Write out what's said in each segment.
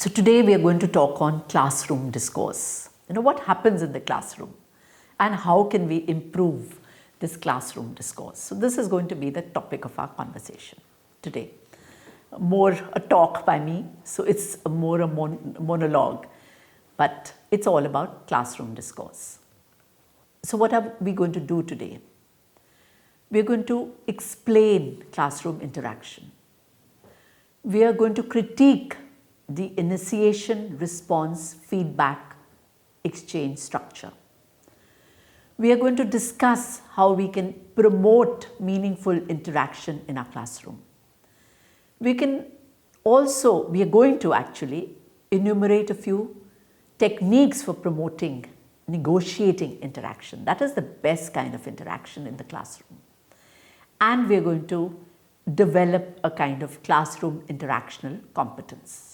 So today we are going to talk on classroom discourse. What happens in the classroom and how can we improve this classroom discourse. So this is going to be the topic of our conversation today. More a talk by me, so it's more a monologue, but it's all about classroom discourse. So what are we going to do today? We are going to explain classroom interaction. We are going to critique the initiation, response, feedback, exchange structure. We are going to discuss how we can promote meaningful interaction in our classroom. We are going to actually enumerate a few techniques for promoting, negotiating interaction. That is the best kind of interaction in the classroom. And we are going to develop a kind of classroom interactional competence.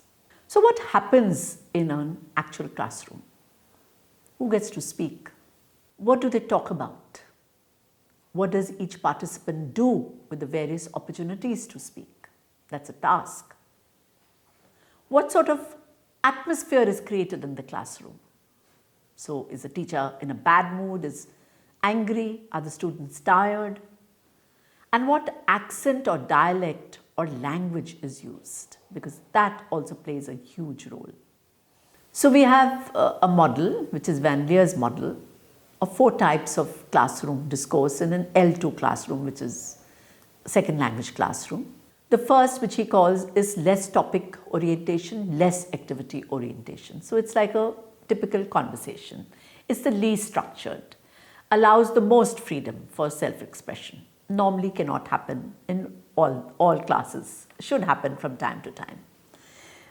So what happens in an actual classroom? Who gets to speak? What do they talk about? What does each participant do with the various opportunities to speak? That's a task. What sort of atmosphere is created in the classroom? So is the teacher in a bad mood, is angry, are the students tired? And what accent or dialect or language is used? Because that also plays a huge role. So we have a model, which is Van Leer's model, of 4 types of classroom discourse in an L2 classroom, which is second language classroom. The first, which he calls, is less topic orientation, less activity orientation. So it's like a typical conversation. It's the least structured, allows the most freedom for self-expression. Normally cannot happen in all classes, should happen from time to time.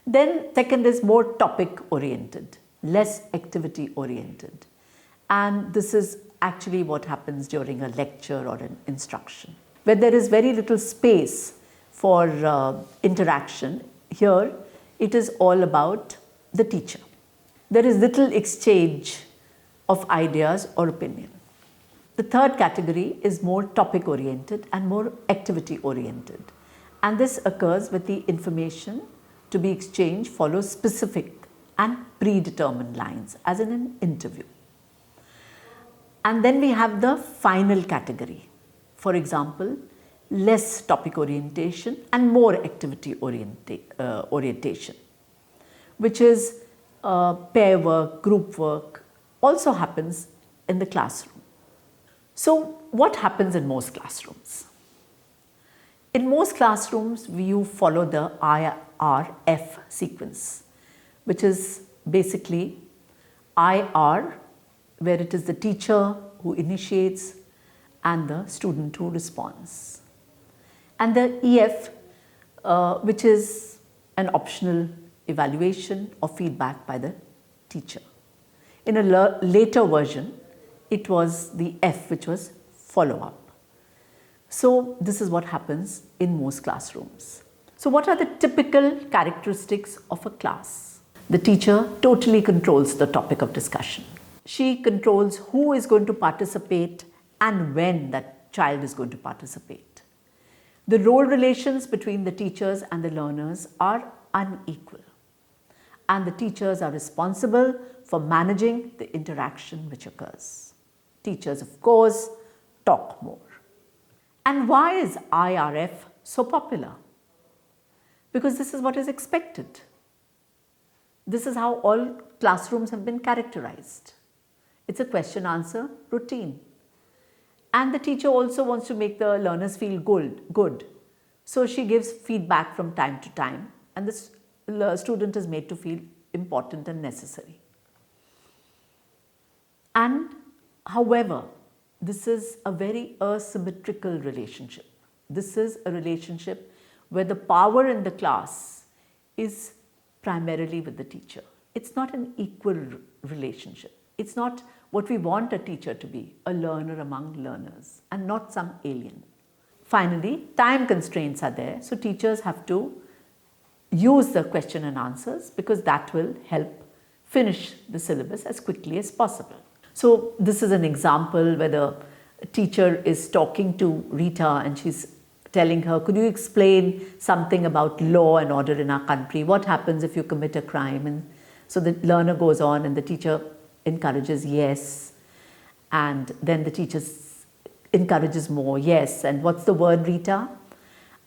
Then second is more topic oriented, less activity oriented. And this is actually what happens during a lecture or an instruction, where there is very little space for interaction. Here it is all about the teacher. There is little exchange of ideas or opinion. The third category is more topic oriented and more activity oriented. And this occurs with the information to be exchanged follows specific and predetermined lines, as in an interview. And then we have the final category. For example, less topic orientation and more activity orientation, which is pair work, group work, also happens in the classroom. So what happens in most classrooms? In most classrooms, you follow the IRF sequence, which is basically IR, where it is the teacher who initiates and the student who responds. And the EF, which is an optional evaluation or feedback by the teacher. In a later version, it was the F, which was follow-up. So this is what happens in most classrooms. So what are the typical characteristics of a class? The teacher totally controls the topic of discussion. She controls who is going to participate and when that child is going to participate. The role relations between the teachers and the learners are unequal. And the teachers are responsible for managing the interaction which occurs. Teachers, of course, talk more. And why is IRF so popular? Because this is what is expected. This is how all classrooms have been characterized. It's a question-answer routine. And the teacher also wants to make the learners feel good. So she gives feedback from time to time, and the student is made to feel important and necessary. And however, this is a very asymmetrical relationship. This is a relationship where the power in the class is primarily with the teacher. It's not an equal relationship. It's not what we want a teacher to be, a learner among learners, and not some alien. Finally, time constraints are there, so teachers have to use the question and answers because that will help finish the syllabus as quickly as possible. So this is an example where the teacher is talking to Rita and she's telling her, could you explain something about law and order in our country? What happens if you commit a crime? And so the learner goes on and the teacher encourages yes. And then the teacher encourages more, yes. And what's the word, Rita?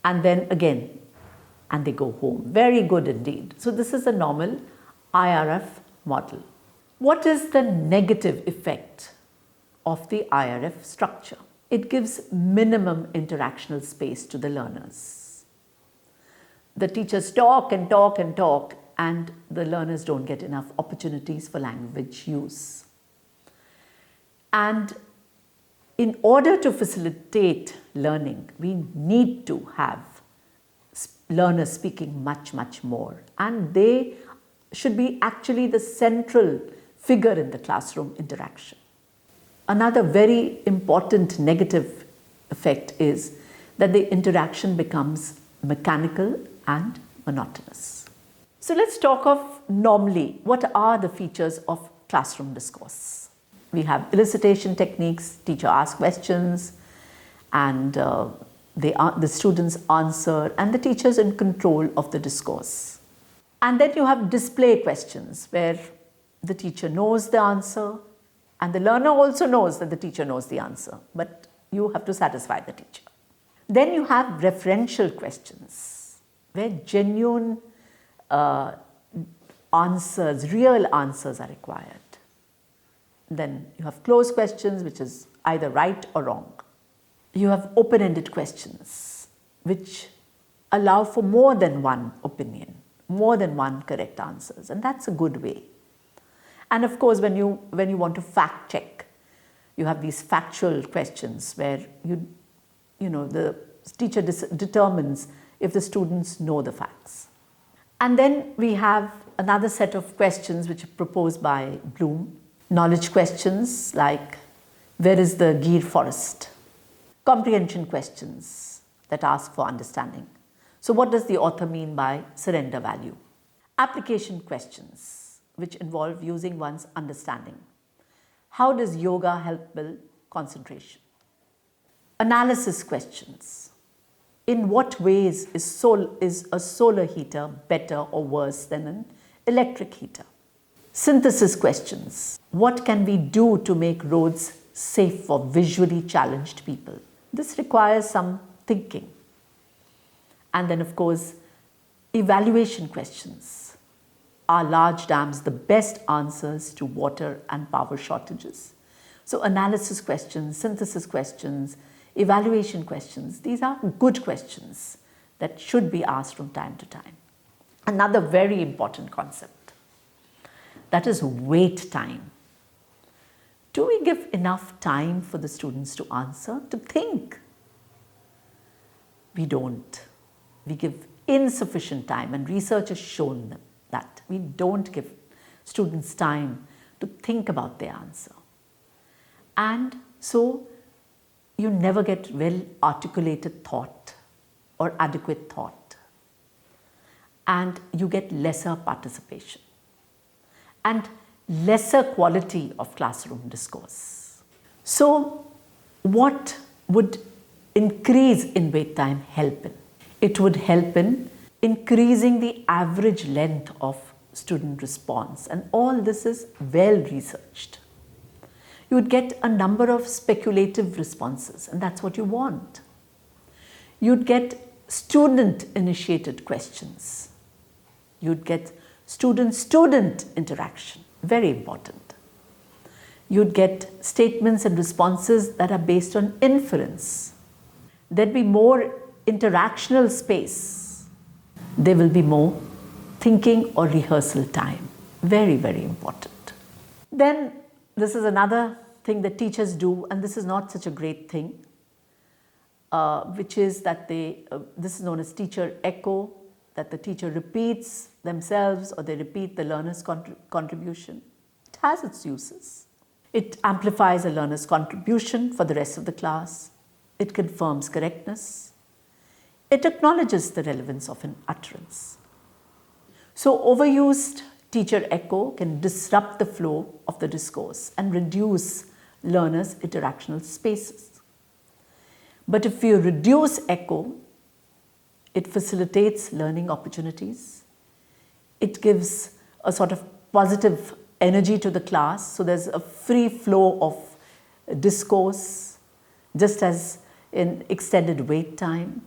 And then again, and they go home. Very good indeed. So this is a normal IRF model. What is the negative effect of the IRF structure? It gives minimum interactional space to the learners. The teachers talk and talk and talk, and the learners don't get enough opportunities for language use. And in order to facilitate learning, we need to have learners speaking much, much more. And they should be actually the central figure in the classroom interaction. Another very important negative effect is that the interaction becomes mechanical and monotonous. So let's talk of normally, what are the features of classroom discourse? We have elicitation techniques, teacher asks questions, and the students answer, and the teacher is in control of the discourse. And then you have display questions where the teacher knows the answer and the learner also knows that the teacher knows the answer, but you have to satisfy the teacher. Then you have referential questions where genuine answers, real answers are required. Then you have closed questions, which is either right or wrong. You have open-ended questions, which allow for more than one opinion, more than one correct answers, and that's a good way. And of course, when you want to fact check, you have these factual questions where the teacher determines if the students know the facts. And then we have another set of questions which are proposed by Bloom. Knowledge questions like, where is the Gir forest? Comprehension questions that ask for understanding. So what does the author mean by surrender value? Application questions which involve using one's understanding. How does yoga help build concentration? Analysis questions. In what ways is a solar heater better or worse than an electric heater? Synthesis questions. What can we do to make roads safe for visually challenged people? This requires some thinking. And then, of course, evaluation questions. Are large dams the best answers to water and power shortages? So analysis questions, synthesis questions, evaluation questions, these are good questions that should be asked from time to time. Another very important concept, that is wait time. Do we give enough time for the students to answer, to think? We don't. We give insufficient time, and research has shown them that we don't give students time to think about their answer. And so you never get well articulated thought or adequate thought, and you get lesser participation and lesser quality of classroom discourse. So what would increase in wait time help in? It would help in increasing the average length of student response, and all this is well researched. You would get a number of speculative responses, and that's what you want. You'd get student-initiated questions. You'd get student-student interaction, very important. You'd get statements and responses that are based on inference. There'd be more interactional space. There will be more thinking or rehearsal time. Very, very important. Then this is another thing that teachers do, and this is not such a great thing, which is that this is known as teacher echo, that the teacher repeats themselves or they repeat the learner's contribution. It has its uses. It amplifies a learner's contribution for the rest of the class. It confirms correctness. It acknowledges the relevance of an utterance. So overused teacher echo can disrupt the flow of the discourse and reduce learners' interactional spaces. But if you reduce echo, It facilitates learning opportunities. It gives a sort of positive energy to the class. So there's a free flow of discourse, just as in extended wait time.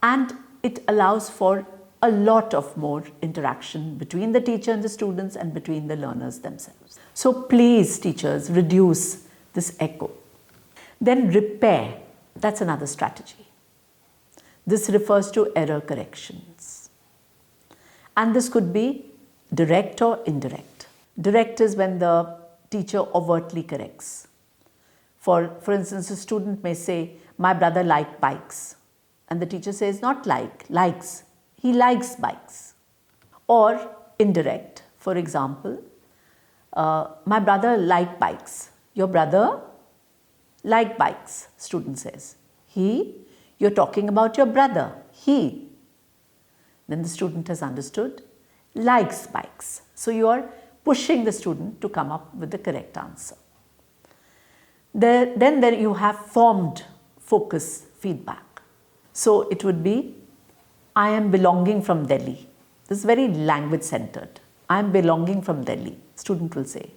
And it allows for a lot of more interaction between the teacher and the students and between the learners themselves. So please, teachers, reduce this echo. Then repair, that's another strategy. This refers to error corrections. And this could be direct or indirect. Direct is when the teacher overtly corrects. For instance, a student may say, my brother likes bikes. And the teacher says, not likes. He likes bikes. Or indirect, for example, my brother likes bikes. Your brother likes bikes, student says. You're talking about your brother, he. Then the student has understood, likes bikes. So you are pushing the student to come up with the correct answer. Then there you have formed focus feedback. So it would be, I am belonging from Delhi. This is very language centered. I am belonging from Delhi, student will say.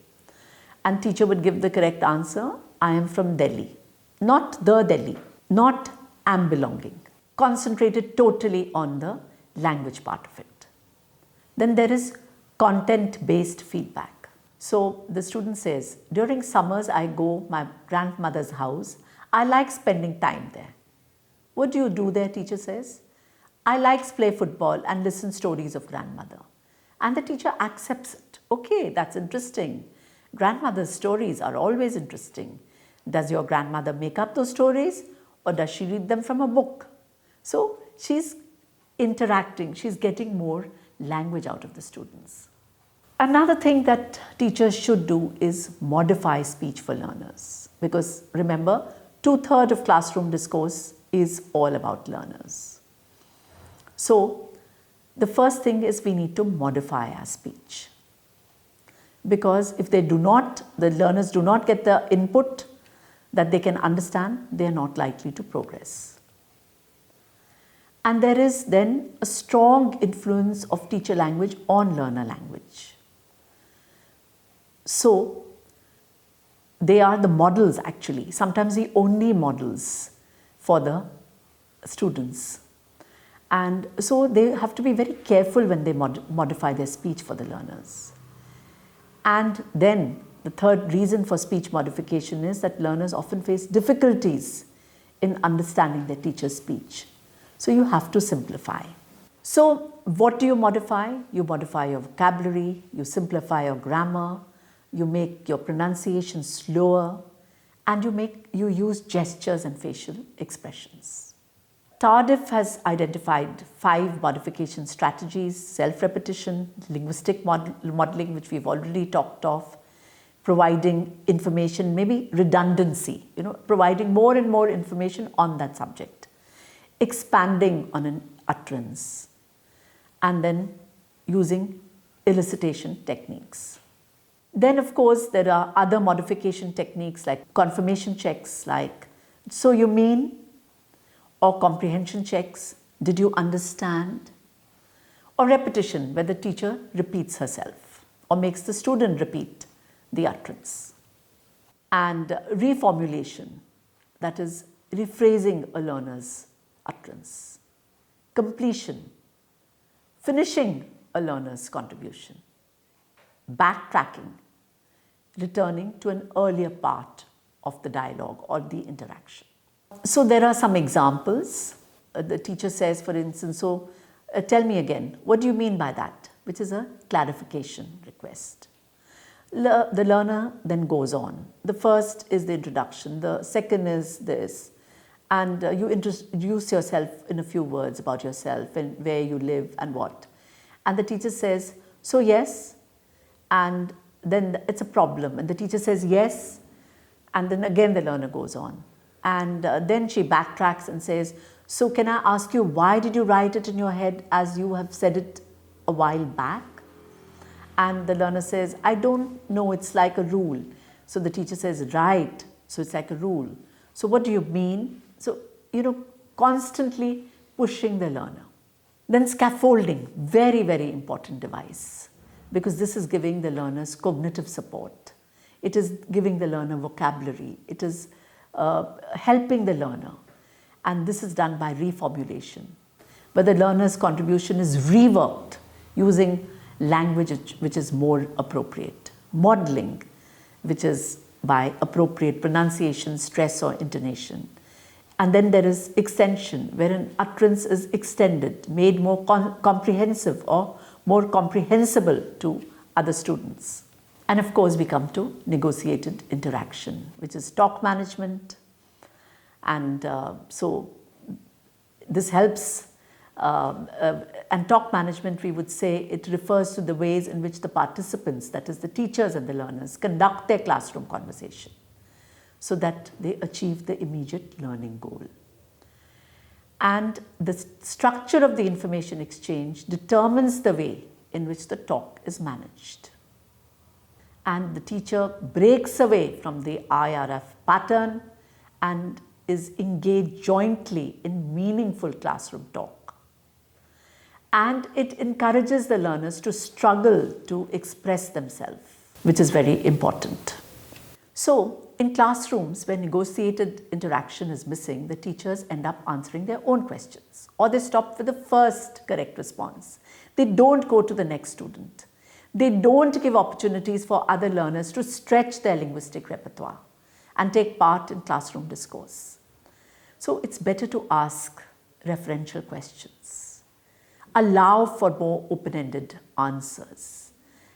And teacher would give the correct answer, I am from Delhi. Not the Delhi, not am belonging. Concentrated totally on the language part of it. Then there is content-based feedback. So the student says, during summers I go my grandmother's house. I like spending time there. What do you do there, teacher says? I like play football and listen stories of grandmother. And the teacher accepts it. Okay, that's interesting. Grandmother's stories are always interesting. Does your grandmother make up those stories or does she read them from a book? So she's interacting, she's getting more language out of the students. Another thing that teachers should do is modify speech for learners. Because remember, 2/3 of classroom discourse is all about learners. So the first thing is we need to modify our speech. Because if the learners do not get the input that they can understand, they are not likely to progress. And there is then a strong influence of teacher language on learner language. So they are the models actually, sometimes the only models for the students. And so they have to be very careful when they modify their speech for the learners. And then the third reason for speech modification is that learners often face difficulties in understanding their teacher's speech. So you have to simplify. So what do you modify? You modify your vocabulary, you simplify your grammar, you make your pronunciation slower, and you use gestures and facial expressions. Tardif has identified 5 modification strategies: self-repetition, linguistic modeling, which we've already talked of, providing information, maybe redundancy, providing more and more information on that subject, expanding on an utterance, and then using elicitation techniques. Then, of course, there are other modification techniques like confirmation checks, like, so you mean, or comprehension checks, did you understand? Or repetition, where the teacher repeats herself or makes the student repeat the utterance. And reformulation, that is rephrasing a learner's utterance. Completion, finishing a learner's contribution. Backtracking, returning to an earlier part of the dialogue or the interaction. So there are some examples. The teacher says, for instance, tell me again, what do you mean by that? Which is a clarification request. The learner then goes on. The first is the introduction. The second is this. And you introduce yourself in a few words about yourself and where you live and what. And the teacher says, so yes. And then it's a problem. And the teacher says yes. And then again the learner goes on. And then she backtracks and says, so can I ask you, why did you write it in your head as you have said it a while back? And the learner says, I don't know, it's like a rule. So the teacher says, right, so it's like a rule. So what do you mean? So, constantly pushing the learner. Then scaffolding, very, very important device, because this is giving the learners cognitive support. It is giving the learner vocabulary. It is helping the learner. And this is done by reformulation, where the learner's contribution is reworked using language which is more appropriate. Modeling, which is by appropriate pronunciation, stress or intonation. And then there is extension, where an utterance is extended, made more comprehensive or more comprehensible to other students. And of course, we come to negotiated interaction, which is talk management. And so this helps, and talk management, we would say, it refers to the ways in which the participants, that is the teachers and the learners, conduct their classroom conversation so that they achieve the immediate learning goal. And the structure of the information exchange determines the way in which the talk is managed. And the teacher breaks away from the IRF pattern and is engaged jointly in meaningful classroom talk. And it encourages the learners to struggle to express themselves, which is very important. So, in classrooms where negotiated interaction is missing, the teachers end up answering their own questions, or they stop with the first correct response. They don't go to the next student. They don't give opportunities for other learners to stretch their linguistic repertoire and take part in classroom discourse. So it's better to ask referential questions, allow for more open-ended answers,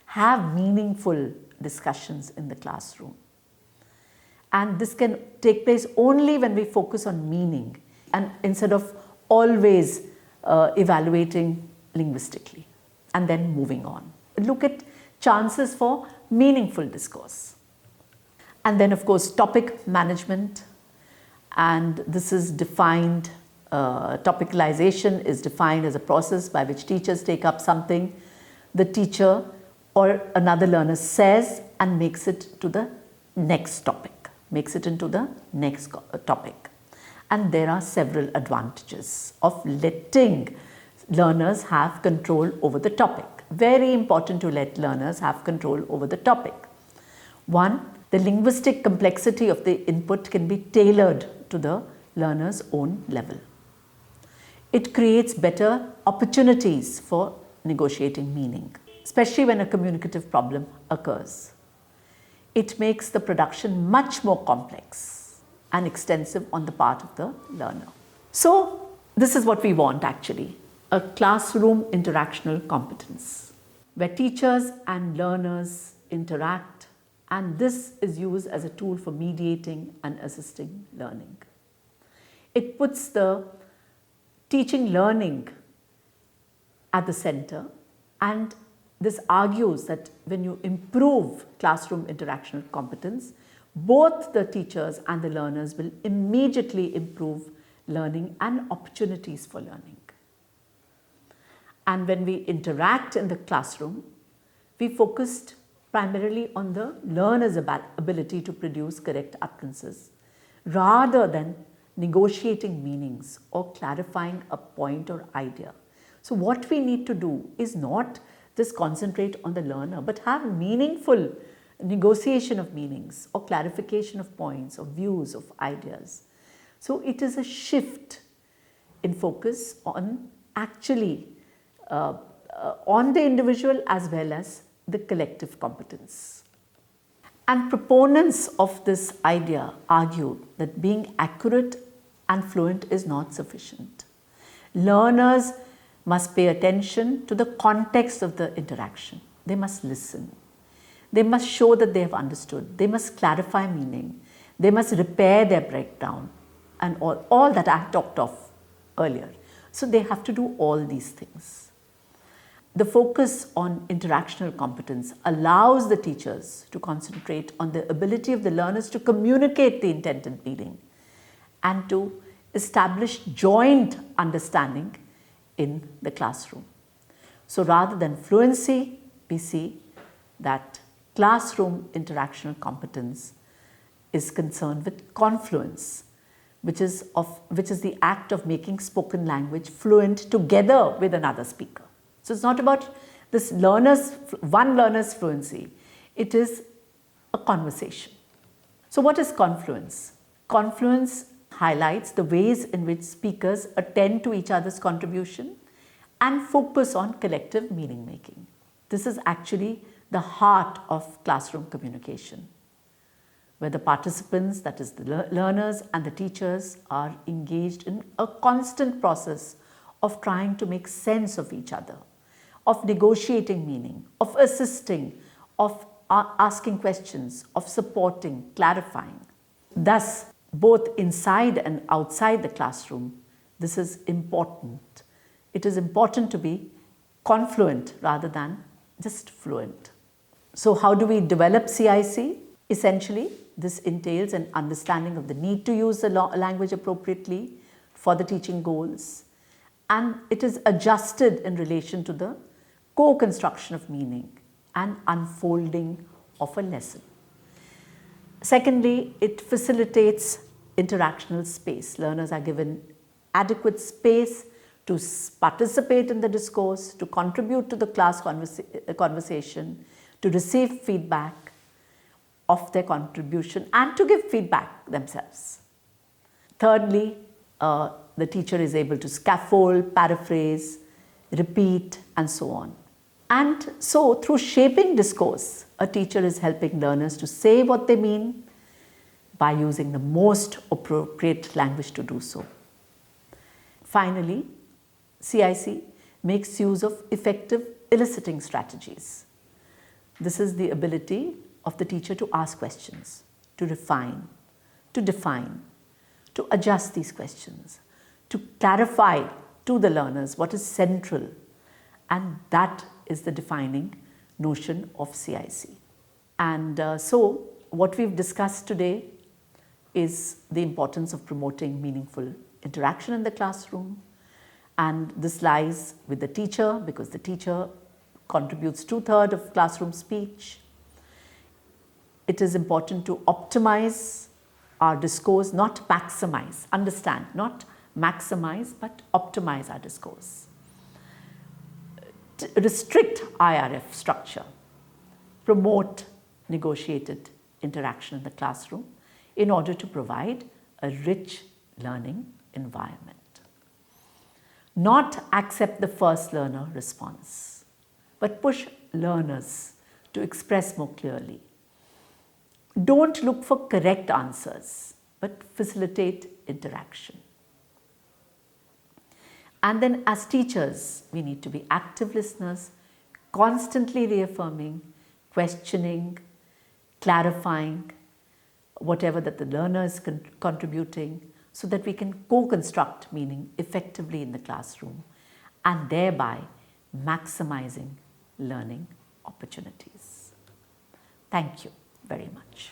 have meaningful discussions in the classroom. And this can take place only when we focus on meaning and instead of always evaluating linguistically and then moving on. Look at chances for meaningful discourse. And then of course topic management, and this is defined, topicalization is defined as a process by which teachers take up something the teacher or another learner says and makes it to the next topic. Makes it into the next topic. And there are several advantages of letting learners have control over the topic. Very important to let learners have control over the topic. One, the linguistic complexity of the input can be tailored to the learner's own level. It creates better opportunities for negotiating meaning, especially when a communicative problem occurs. It makes the production much more complex and extensive on the part of the learner. So this is what we want actually, a classroom interactional competence, where teachers and learners interact, and this is used as a tool for mediating and assisting learning. It puts the teaching learning at the center, and this argues that when you improve classroom interactional competence, both the teachers and the learners will immediately improve learning and opportunities for learning. And when we interact in the classroom, we focused primarily on the learner's ability to produce correct utterances, rather than negotiating meanings or clarifying a point or idea. So what we need to do is not just concentrate on the learner, but have meaningful negotiation of meanings or clarification of points or views of ideas. So it is a shift in focus on actually on the individual as well as the collective competence. And proponents of this idea argue that being accurate and fluent is not sufficient. Learners must pay attention to the context of the interaction. They must listen. They must show that they have understood. They must clarify meaning. They must repair their breakdown and all that I talked of earlier. So they have to do all these things. The focus on interactional competence allows the teachers to concentrate on the ability of the learners to communicate the intended meaning and to establish joint understanding in the classroom. So rather than fluency, we see that classroom interactional competence is concerned with confluence, which is the act of making spoken language fluent together with another speaker. So it's not about this one learner's fluency. It is a conversation. So what is confluence? Confluence highlights the ways in which speakers attend to each other's contribution and focus on collective meaning making. This is actually the heart of classroom communication, where the participants, that is the learners and the teachers, are engaged in a constant process of trying to make sense of each other, of negotiating meaning, of assisting, of asking questions, of supporting, clarifying. Thus, both inside and outside the classroom, this is important. It is important to be confluent rather than just fluent. So how do we develop CIC? Essentially, this entails an understanding of the need to use the language appropriately for the teaching goals, and it is adjusted in relation to the co-construction of meaning and unfolding of a lesson. Secondly, it facilitates interactional space. Learners are given adequate space to participate in the discourse, to contribute to the class conversation, to receive feedback of their contribution and to give feedback themselves. Thirdly, the teacher is able to scaffold, paraphrase, repeat, and so on. And so through shaping discourse, a teacher is helping learners to say what they mean by using the most appropriate language to do so. Finally, CIC makes use of effective eliciting strategies. This is the ability of the teacher to ask questions, to refine, to define, to adjust these questions, to clarify to the learners what is central, and that is the defining notion of CIC. And so what we've discussed today is the importance of promoting meaningful interaction in the classroom, and this lies with the teacher because the teacher contributes 2/3 of classroom speech. It is important to optimize our discourse, not maximize. Understand, not maximize, but optimize our discourse. To restrict IRF structure, promote negotiated interaction in the classroom in order to provide a rich learning environment. Not accept the first learner response, but push learners to express more clearly. Don't look for correct answers, but facilitate interaction. And then as teachers, we need to be active listeners, constantly reaffirming, questioning, clarifying whatever that the learner is contributing, so that we can co-construct meaning effectively in the classroom and thereby maximizing learning opportunities. Thank you very much.